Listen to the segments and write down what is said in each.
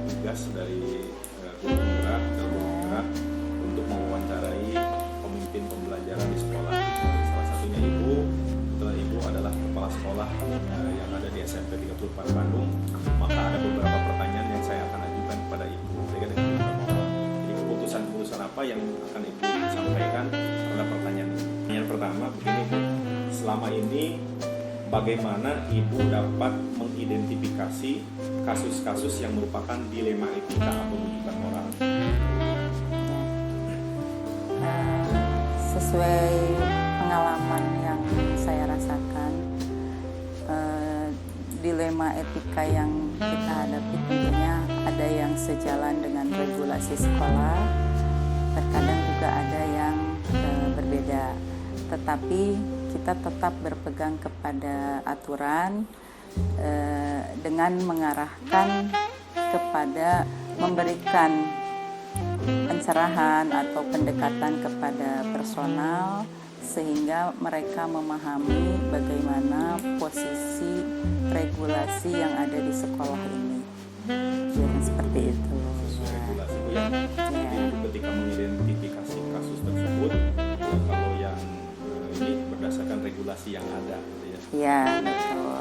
tugas dari guru penggerak untuk mewawancarai pemimpin pembelajaran di sekolah. Salah satunya Ibu, kebetulan Ibu adalah kepala sekolah yang ada di SMP 34 Bandung. Maka ada beberapa pertanyaan yang saya akan ajukan kepada Ibu terkait dengan jadi keputusan apa yang akan Ibu sampaikan pada pertanyaan ini. Yang pertama begini Bu, selama ini bagaimana Ibu dapat mengidentifikasi kasus-kasus yang merupakan dilema etika atau rujukan moral? Sesuai pengalaman yang saya rasakan, dilema etika yang kita hadapi tentunya ada yang sejalan dengan regulasi sekolah, terkadang juga ada yang berbeda. Tetapi kita tetap berpegang kepada aturan dengan mengarahkan kepada memberikan pencerahan atau pendekatan kepada personal sehingga mereka memahami bagaimana posisi regulasi yang ada di sekolah ini. Jadi seperti itu. Regulasi Bu ya. Jadi ketika mengidentifikasi kasus tersebut, kalau yang ini berdasarkan regulasi yang ada, gitu ya. Iya, betul.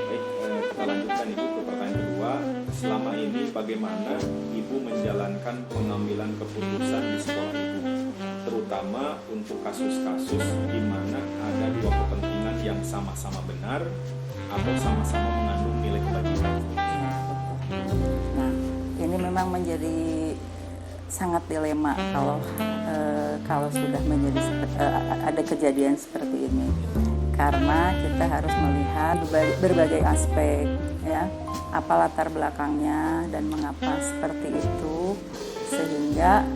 Baik, kita lanjutkan Ibu ke pertanyaan kedua. Selama ini bagaimana Ibu menjalankan pengambilan keputusan di sekolah Ibu, terutama untuk kasus-kasus di mana ada dua kepentingan yang sama-sama benar atau sama-sama mengandung nilai kebajikan? Nah, ini memang menjadi sangat dilema kalau sudah menjadi ada kejadian seperti ini, karena kita harus melihat berbagai aspek, ya, apa latar belakangnya dan mengapa seperti itu, sehingga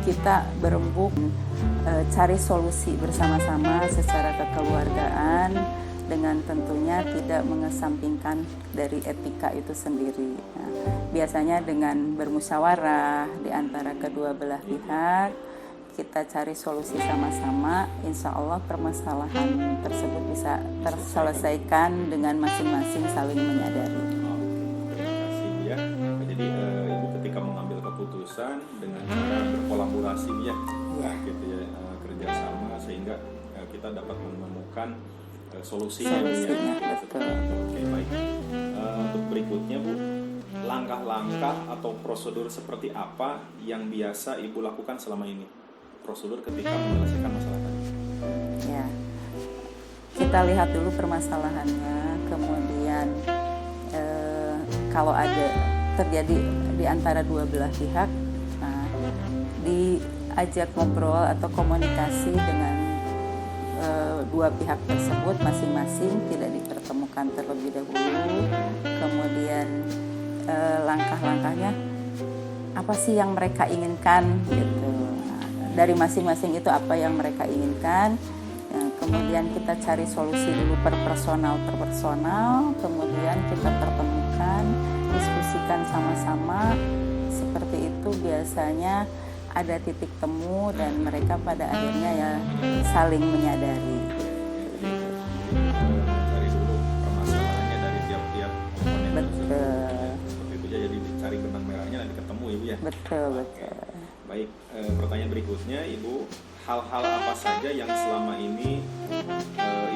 kita berembuk cari solusi bersama-sama secara kekeluargaan dengan tentunya tidak mengesampingkan dari etika itu sendiri. Nah, biasanya dengan bermusyawarah di antara kedua belah pihak, kita cari solusi sama-sama, insya Allah permasalahan tersebut bisa terselesaikan dengan masing-masing saling menyadari. Terima kasih ya. Jadi Ibu ketika mengambil keputusan dengan cara berkolaborasi ya, gitu ya, kerjasama sehingga kita dapat menemukan solusinya. Betul. Oke, baik. Untuk berikutnya Bu, langkah-langkah atau prosedur seperti apa yang biasa Ibu lakukan selama ini? Prosedur ketika menyelesaikan masalah tadi. Ya, kita lihat dulu permasalahannya, kemudian kalau ada terjadi di antara dua belah pihak, nah, diajak ngobrol atau komunikasi dengan dua pihak tersebut masing-masing, tidak dipertemukan terlebih dahulu. Kemudian langkah-langkahnya apa sih yang mereka inginkan gitu. Nah, dari masing-masing itu apa yang mereka inginkan. Kemudian kita cari solusi dulu per personal, kemudian kita pertemukan, diskusikan sama-sama. Seperti itu biasanya ada titik temu dan mereka pada akhirnya ya saling menyadari. Cari dulu permasalahannya dari tiap-tiap komponen. Betul. Seperti itu jadi dicari benang merahnya nanti ketemu Ibu ya. Betul. Baik, pertanyaan berikutnya Ibu, hal-hal apa saja yang selama ini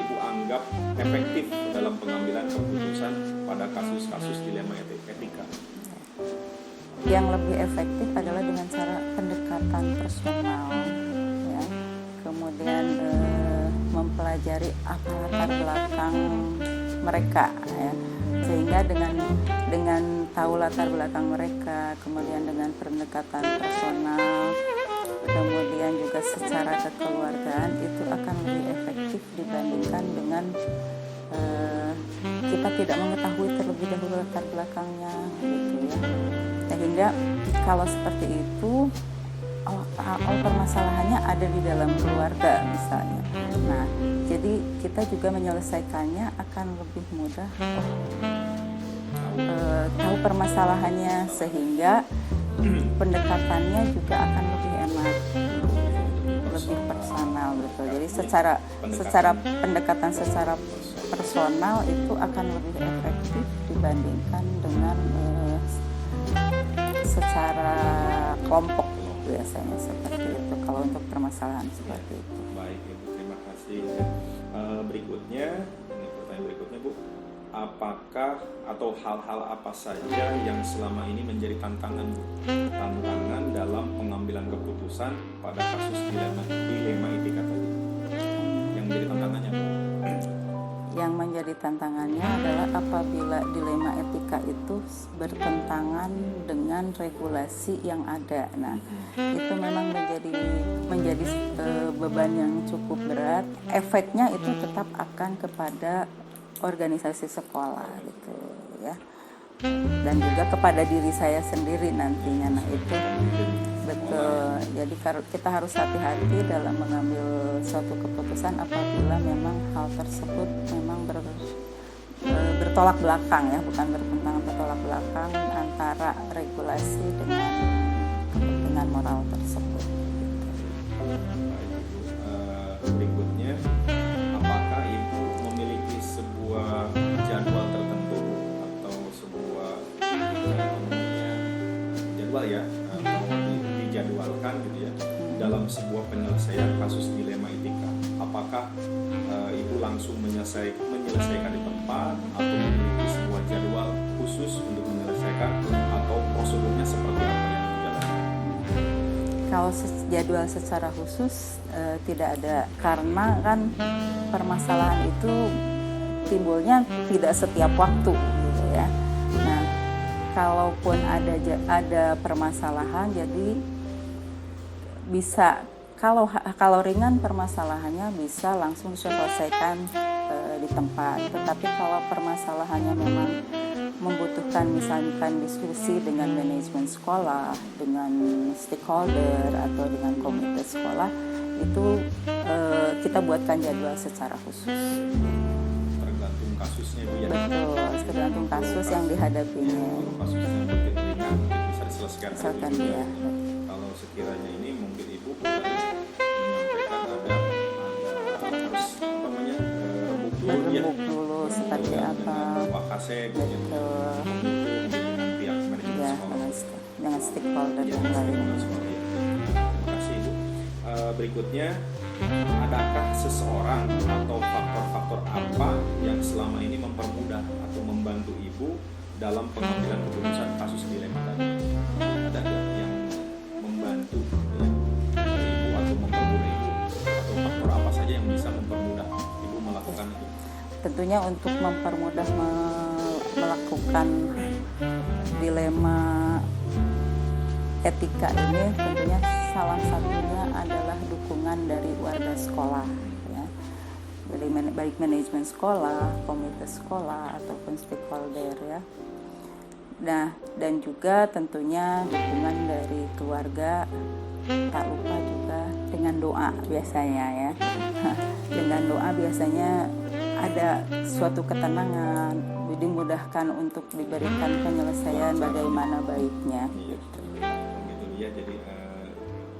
Ibu anggap efektif dalam pengambilan keputusan pada kasus-kasus dilema etika? Yang lebih efektif adalah dengan cara pendekatan personal, ya. Kemudian mempelajari apa latar belakang mereka, ya. Sehingga dengan tahu latar belakang mereka, kemudian dengan pendekatan personal, kemudian juga secara kekeluargaan, itu akan lebih efektif dibandingkan dengan kita tidak mengetahui terlebih dahulu latar belakangnya, gitu ya. Sehingga kalau seperti itu, permasalahannya ada di dalam keluarga misalnya. Nah, jadi kita juga menyelesaikannya akan lebih mudah, tahu permasalahannya, sehingga pendekatannya juga akan lebih enak, lebih personal gitu. Jadi secara pendekatan secara personal itu akan lebih efektif dibandingkan dengan secara kelompok biasanya seperti itu kalau untuk permasalahan seperti itu. Baik Ibu, terima kasih. Berikutnya, ini pertanyaan berikutnya Bu, apakah atau hal-hal apa saja yang selama ini menjadi tantangan Bu? Tantangan dalam pengambilan keputusan pada kasus dilema etika tadi. Yang menjadi tantangannya Bu? Yang menjadi tantangannya adalah apabila dilema etika itu bertentangan dengan regulasi yang ada. Nah, itu memang menjadi beban yang cukup berat. Efeknya itu tetap akan kepada organisasi sekolah gitu ya. Dan juga kepada diri saya sendiri nantinya. Nah, itu betul. Jadi kita harus hati-hati dalam mengambil suatu keputusan apabila memang hal tersebut memang bertolak belakang ya, bukan bertentangan, bertolak belakang antara regulasi dengan kepentingan moral tersebut. Berikutnya, apakah Ibu memiliki sebuah jadwal tertentu atau sebuah jadwal ya, dijadwalkan gitu ya dalam sebuah penyelesaian kasus dilema etika? Apakah Ibu langsung menyelesaikan di tempat atau memiliki sebuah jadwal khusus untuk menyelesaikan, atau prosedurnya seperti apa yang dijalankan? Kalau jadwal secara khusus tidak ada, karena kan permasalahan itu timbulnya tidak setiap waktu gitu ya. Nah, kalaupun ada permasalahan, jadi bisa kalau ringan permasalahannya bisa langsung diselesaikan di tempat. Tetapi kalau permasalahannya memang membutuhkan misalkan diskusi dengan manajemen sekolah, dengan stakeholder atau dengan komite sekolah, itu kita buatkan jadwal secara khusus. Tergantung kasusnya Bu ya. Betul, tergantung kasus yang dihadapinya. Kalau kasusnya mungkin ringan, mungkin bisa diselesaikan Ya. Kalau sekiranya ini mungkin Ibu menyampaikan ada harus Berembuk dulu seperti apa. Wakasek Betul. dengan pihak manajemen Ya, sekolah. dengan stakeholder Ya, yang lain. terima kasih Ibu. Berikutnya, adakah seseorang atau faktor-faktor apa yang selama ini mempermudah atau membantu Ibu dalam pengambilan keputusan kasus dilema tadi? Ada nggak yang membantu ya, Ibu atau mempermudah Ibu, atau faktor apa saja yang bisa mempermudah Ibu melakukan itu? Tentunya untuk mempermudah melakukan dilema etika ini, tentunya salah satunya adalah dukungan dari warga sekolah ya. Dari baik manajemen sekolah, komite sekolah ataupun stakeholder ya. Nah, dan juga tentunya dukungan dari keluarga, tak lupa juga dengan doa biasanya ya. Dengan doa biasanya ada suatu ketenangan, dimudahkan untuk diberikan penyelesaian bagaimana baiknya. Gitu ya, jadi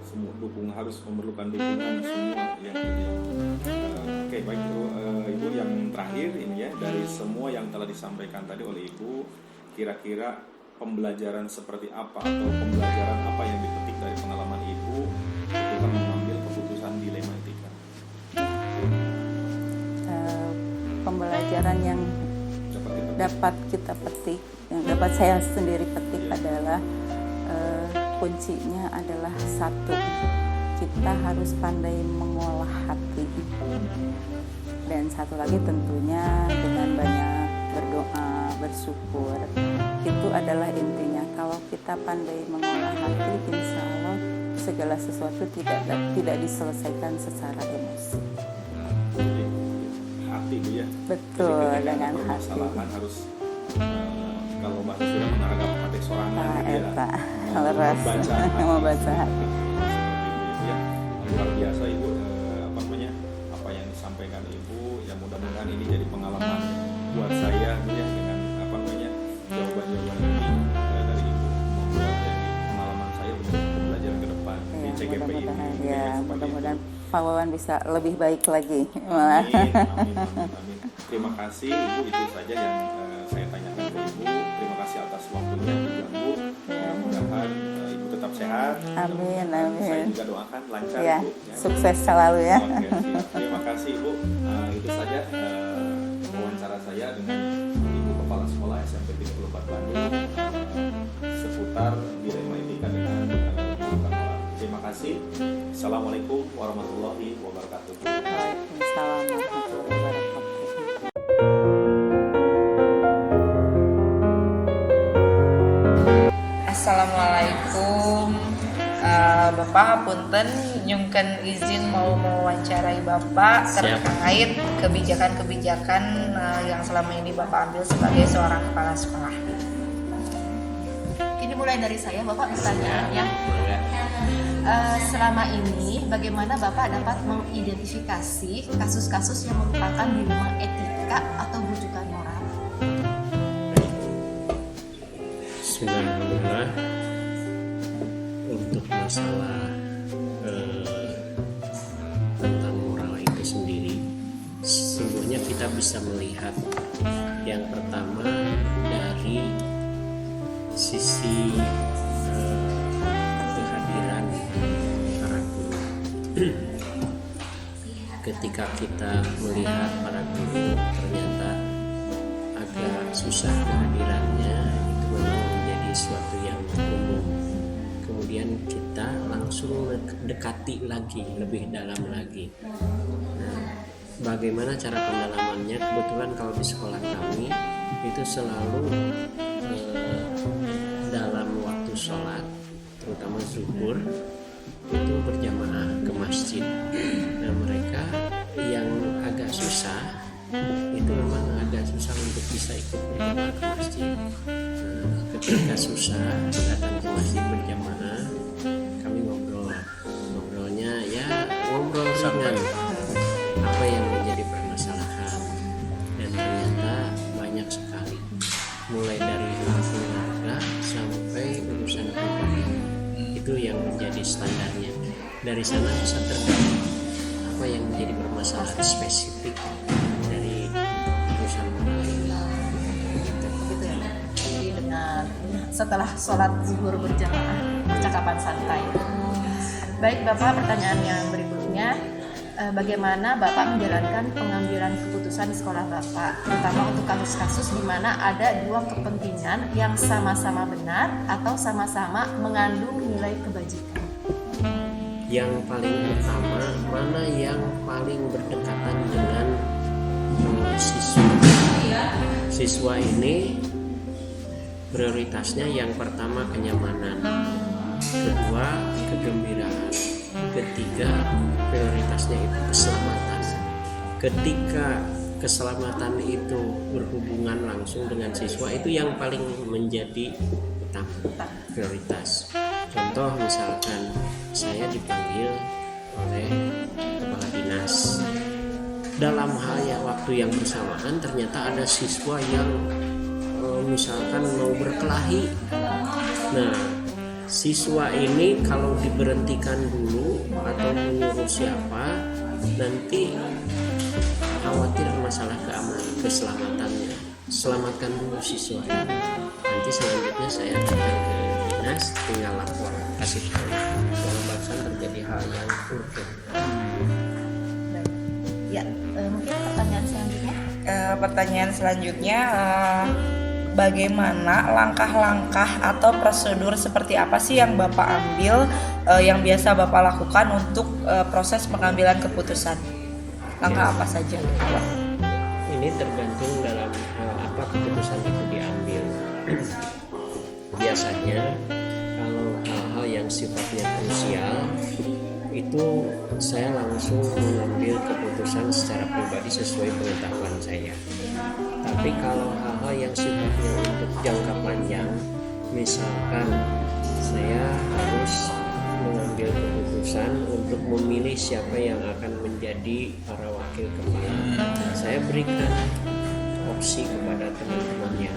semua harus memerlukan dukungan semua ya. Oke, baik Ibu, yang terakhir ini ya, dari semua yang telah disampaikan tadi oleh Ibu, kira-kira pembelajaran seperti apa atau pembelajaran apa yang dipetik dari pengalaman Ibu ketika mengambil keputusan dilema etika? Pembelajaran yang dapat kita petik, yang dapat saya sendiri petik adalah kuncinya adalah satu, kita harus pandai mengolah hati, dan satu lagi tentunya dengan banyak berdoa, bersyukur. Itu adalah intinya. Kalau kita pandai mengolah hati, insya Allah segala sesuatu tidak diselesaikan secara emosi. Hati Bu ya. Betul, dengan hati. Permasalahan harus kalau bahasa sudah mengarahkan hati sorangan gitu ya. Membaca hati. Ya, luar biasa Ibu, apa yang disampaikan Ibu, ya mudah-mudahan ini jadi pengalaman buat saya ya, dengan jawaban-jawaban ini dari Ibu, membuat jadi pengalaman saya untuk pembelajaran ke depan di CGP ini. Mudah-mudahan Pak Wawan bisa lebih baik lagi. Amin. Terima kasih Ibu, itu saja yang saya tanyakan ke Ibu. Terima kasih atas waktunya Ibu. Mudah-mudahan sehat. Amin, Saya amin. juga doakan lancar Ya, Ibu. Ya. sukses selalu ya. Oke, siap. Terima kasih Ibu. Itu saja wawancara saya dengan Ibu Kepala Sekolah SMP 34 Bandung seputar dilema etika dengan guru Kamala. Terima kasih. Assalamualaikum warahmatullahi wabarakatuh. Waalaikumsalam warahmatullahi wabarakatuh. Assalamualaikum. Bapak punten nyungken izin mau mewawancarai Bapak terkait kebijakan-kebijakan yang selama ini Bapak ambil sebagai seorang kepala sekolah. Ini mulai dari saya, Bapak, pertanyaannya. Selama ini, bagaimana Bapak dapat mengidentifikasi kasus-kasus yang merupakan dilema etika atau bujukan moral? Bismillahirrahmanirrahim. Untuk masalah tentang moral itu sendiri, sesungguhnya kita bisa melihat yang pertama dari sisi kehadiran para guru. Ketika kita melihat para guru ternyata agak susah kehadirannya, itu memang menjadi suatu yang umum. Kemudian kita langsung dekati lagi, lebih dalam lagi. Nah, bagaimana cara pendalamannya? Kebetulan kalau di sekolah kami itu selalu dalam waktu sholat, terutama zuhur, itu berjamaah ke masjid. Nah, mereka yang agak susah itu memang agak susah untuk bisa ikut berjamaah ke masjid. Nah, ketika susah datang ke masjid berjamaah, kami ngobrolnya ya ngobrol ringan, apa yang menjadi permasalahan, dan ternyata banyak sekali, mulai dari keluarga sampai urusan pribadi. Itu yang menjadi standarnya. Dari sana bisa terdapat apa yang menjadi permasalahan spesifik dari urusan moral ini. Gitu ya. Jadi dengan setelah sholat zuhur berjamaah, percakapan santai. Baik Bapak, pertanyaan yang berikutnya, bagaimana Bapak menjalankan pengambilan keputusan di sekolah Bapak, terutama untuk kasus-kasus di mana ada dua kepentingan yang sama-sama benar atau sama-sama mengandung nilai kebajikan? Yang paling utama, mana yang paling berdekatan dengan siswa. Siswa ini prioritasnya yang pertama kenyamanan, kedua kegembiraan, ketiga prioritasnya itu keselamatan. Ketika keselamatan itu berhubungan langsung dengan siswa, itu yang paling menjadi utama, prioritas. Contoh misalkan saya dipanggil oleh kepala dinas, dalam hal ya waktu yang bersamaan ternyata ada siswa yang misalkan mau berkelahi. Nah, siswa ini kalau diberhentikan dulu atau menyuruh siapa, nanti khawatir masalah keamanan, keselamatannya. Selamatkan dulu siswa ini. Nanti selanjutnya saya datang ke dinas, tinggal lapor, kasih tahu kalau barusan terjadi hal yang urgent. Ya, mungkin pertanyaan selanjutnya. Pertanyaan selanjutnya, bagaimana langkah-langkah atau prosedur seperti apa sih yang Bapak ambil, yang biasa Bapak lakukan untuk proses pengambilan keputusan? Langkah apa saja? Ini tergantung dalam apa keputusan itu diambil. Biasanya kalau hal-hal yang sifatnya krusial itu saya langsung mengambil keputusan secara pribadi sesuai pengetahuan saya. Tapi kalau hal-hal yang sifatnya untuk jangka panjang, misalkan saya harus mengambil keputusan untuk memilih siapa yang akan menjadi para wakil kepala, saya berikan opsi kepada teman-temannya,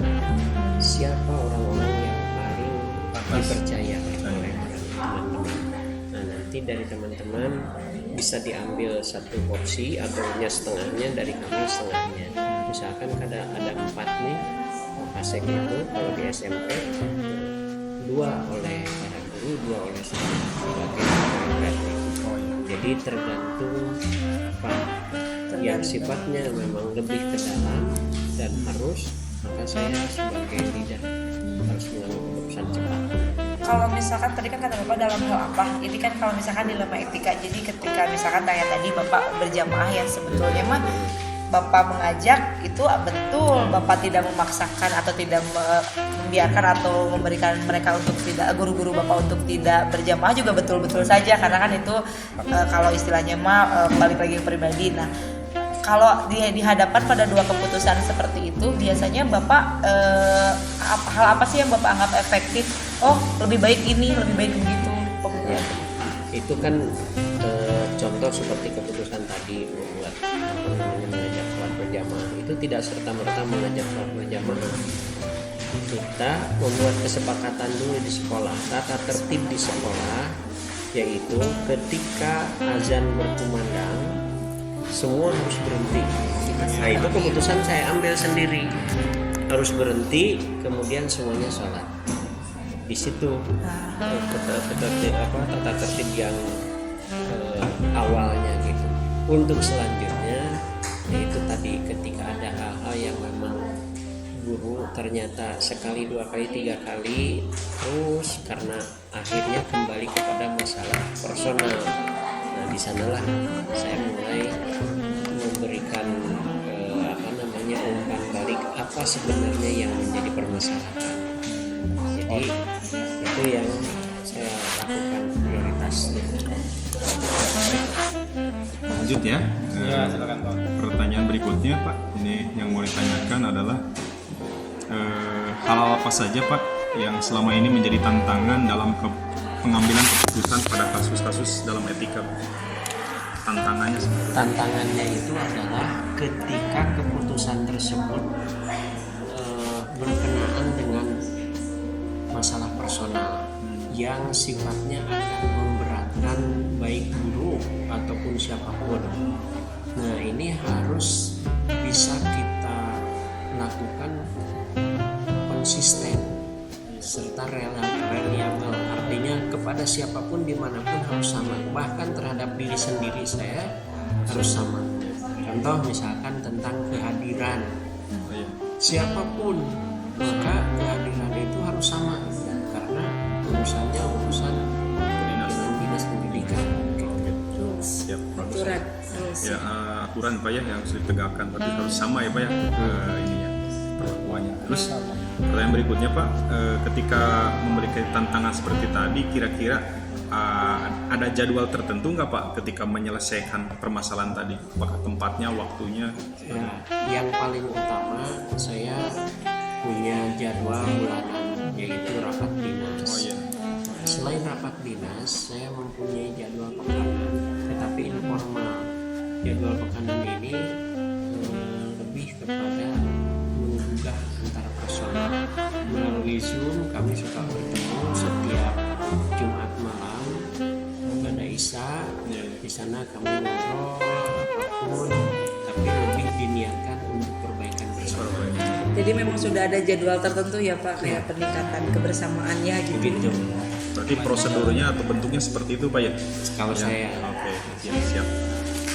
siapa orang-orang yang paling dipercaya oleh teman-teman. Nah, nanti dari teman-teman bisa diambil satu opsi atau setengahnya, dari kami setengahnya. Misalkan ada 4 nih Kasek itu, kalau di SMP 2 oleh para guru, dua oleh satu sebagai parameter. Jadi tergantung apa yang sifatnya memang lebih ke dalam dan harus, maka saya sebagai leader harus mengambil keputusan cepat. Kalau misalkan tadi kan kata Bapak dalam hal apa? Ini kan kalau misalkan dilema etika. Jadi ketika misalkan kayak tadi Bapak berjamaah yang sebetulnya mah Bapak mengajak itu betul, Bapak tidak memaksakan atau tidak membiarkan atau memberikan mereka untuk tidak, guru-guru Bapak untuk tidak berjamaah juga betul-betul saja, karena kan itu kalau istilahnya mah balik lagi ke pribadi. Nah, kalau dihadapkan pada dua keputusan seperti itu, biasanya Bapak hal apa sih yang Bapak anggap efektif? Oh, lebih baik ini, lebih baik begitu. Ya, itu kan contoh seperti keputusan tadi membuat mengajak sholat berjamaah, itu tidak serta-merta mengajak sholat berjamaah. Kita membuat kesepakatan dulu di sekolah, tata tertib di sekolah, yaitu ketika azan berkumandang semua harus berhenti. Nah, itu keputusan saya ambil sendiri, harus berhenti, kemudian semuanya sholat. Di situ tata tertib yang awalnya gitu. Untuk selanjutnya yaitu tadi ketika ada hal-hal yang memang guru ternyata sekali, dua kali, tiga kali terus, karena akhirnya kembali kepada masalah personal. Nah, di sanalah saya mulai memberikan umpan balik apa sebenarnya yang menjadi permasalahan. Jadi itu yang saya lakukan prioritasnya. Lanjut ya. Silakan Pak. Pertanyaan berikutnya Pak, ini yang mau ditanyakan adalah hal apa saja Pak yang selama ini menjadi tantangan dalam pengambilan keputusan pada kasus-kasus dalam etika? Tantangannya itu adalah ketika keputusan tersebut berkenaan dengan masalah personal yang sifatnya akan memberatkan baik guru ataupun siapapun. Nah, ini harus bisa kita lakukan konsisten serta reliable, artinya kepada siapapun dimanapun harus sama, bahkan terhadap diri sendiri saya harus sama. Contoh misalkan tentang kehadiran siapapun, maka kehadiran itu harus sama, karena urusannya urusan dinas pendidikan. Siap, bagus. Ya, aturan Pak ya yang harus ditegakkan, berarti harus sama ya Pak ya ininya perlakuannya. Terus pertanyaan berikutnya Pak, ketika memberikan tantangan seperti tadi, kira-kira ada jadwal tertentu nggak Pak ketika menyelesaikan permasalahan tadi? Apakah tempatnya, waktunya? Ya, yang paling utama saya punya jadwal bulanan, yaitu rapat dinas. Oh iya. Selain rapat dinas, saya mempunyai jadwal pekanan, tetapi informal. Jadwal pekanan ini lebih kepada menggugah antara personal. Melalui Zoom kami suka bertemu setiap Jumat malam pada Isya. Di sana kami ngobrol apapun, tapi lebih diniatkan untuk perbaikan bersama. Jadi memang sudah ada jadwal tertentu ya Pak, kayak peningkatan kebersamaannya gitu. Begitu. Berarti prosedurnya atau bentuknya seperti itu Pak ya? Kalau saya Oke, siap.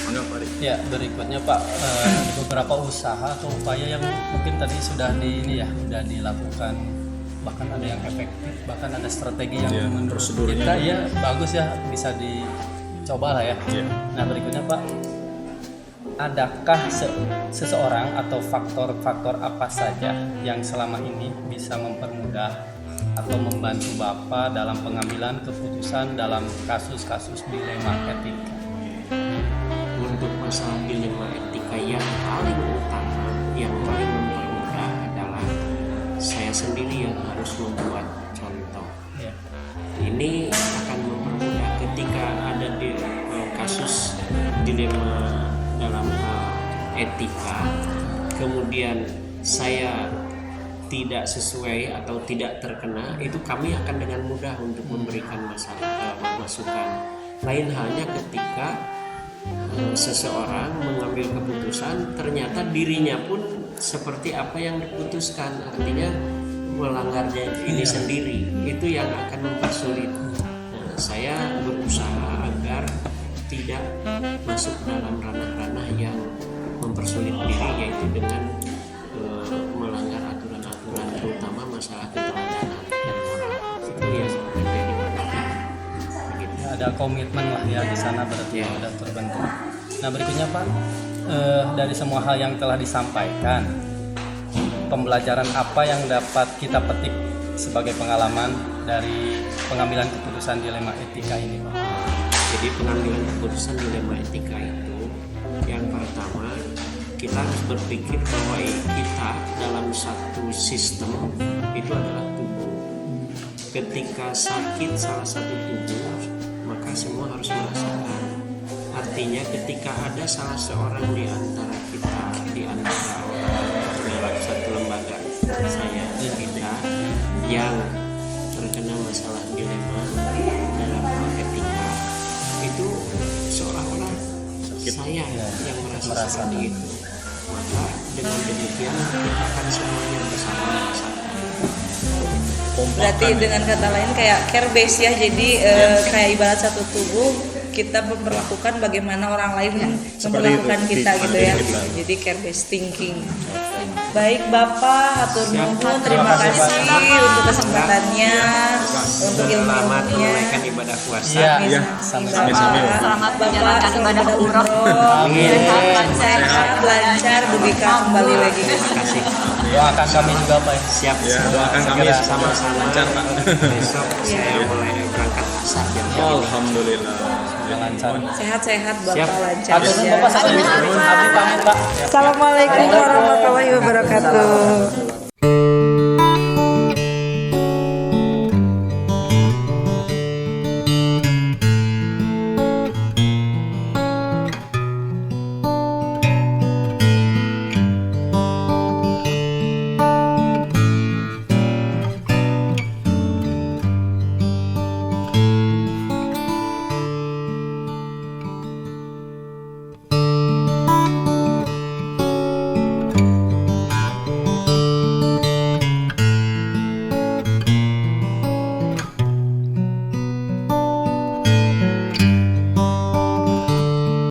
Mangga Pak Rik. Ya, berikutnya Pak, beberapa usaha atau upaya yang mungkin tadi sudah sudah dilakukan, bahkan ada yang efektif, bahkan ada strategi yang Ya, menurut prosedurnya. kita ya bagus ya, bisa dicoba lah ya. Ya. Nah, berikutnya Pak, adakah seseorang atau faktor-faktor apa saja yang selama ini bisa mempermudah atau membantu Bapak dalam pengambilan keputusan dalam kasus-kasus dilema etika? untuk masalah dilema etika yang paling utama, yang paling mempermudah adalah saya sendiri yang harus membuat contoh. Ya. Ini akan mempermudah ketika ada di kasus dilema dalam hal etika, kemudian saya tidak sesuai atau tidak terkena, itu kami akan dengan mudah untuk memberikan masukan. Lain halnya ketika seseorang mengambil keputusan ternyata dirinya pun seperti apa yang diputuskan, artinya melanggarnya ini sendiri, itu yang akan mempersulit. Nah, saya berusaha agar tidak masuk dalam ranah-ranah yang mempersulit diri, yaitu dengan melanggar aturan-aturan, terutama masalah keteladanan dan moral. Itu yang menjadi perhatian. Begitu. Ada komitmen lah ya di sana berarti Ya. sudah terbentuk. Nah berikutnya Pak, dari semua hal yang telah disampaikan, pembelajaran apa yang dapat kita petik sebagai pengalaman dari pengambilan keputusan dilema etika ini Pak? Jadi pengambilan keputusan dilema etika itu, yang pertama kita harus berpikir bahwa kita dalam satu sistem itu adalah tubuh. Ketika sakit salah satu tubuh, maka semua harus merasakan. Artinya ketika ada salah seorang di antara kita, di antara orang satu lembaga, saya kita yang terkena masalah dilema dalam hal etika, itu seolah-olah saya yang merasa seperti itu. Maka dengan demikian kita akan semuanya bersama merasakan. Berarti dengan kata lain kayak care base ya, jadi kayak ibarat satu tubuh kita memperlakukan bagaimana orang lain memperlakukan kita gitu ya. Jadi care based thinking. Baik Bapak, hatur nuhun, terima kasih untuk kesempatannya, untuk Selamat ilmunya. menunaikan ibadah puasa. Iya, sambil-sambil. Selamat menjalankan ibadah umroh. Sehat, lancar, dugi kembali lagi. Terima kasih. Doakan kami juga Pak. Siap. Ya, doakan kami sama-sama. lancar, Pak. Besok saya mulai berangkat asar jam 3. Alhamdulillah. Lancar. Sehat-sehat Siap. Bapak, lancar. Hatur nuhun ya. Bapak, sampai di sini. Abdi pamit Pak. Assalamualaikum warahmatullahi wabarakatuh.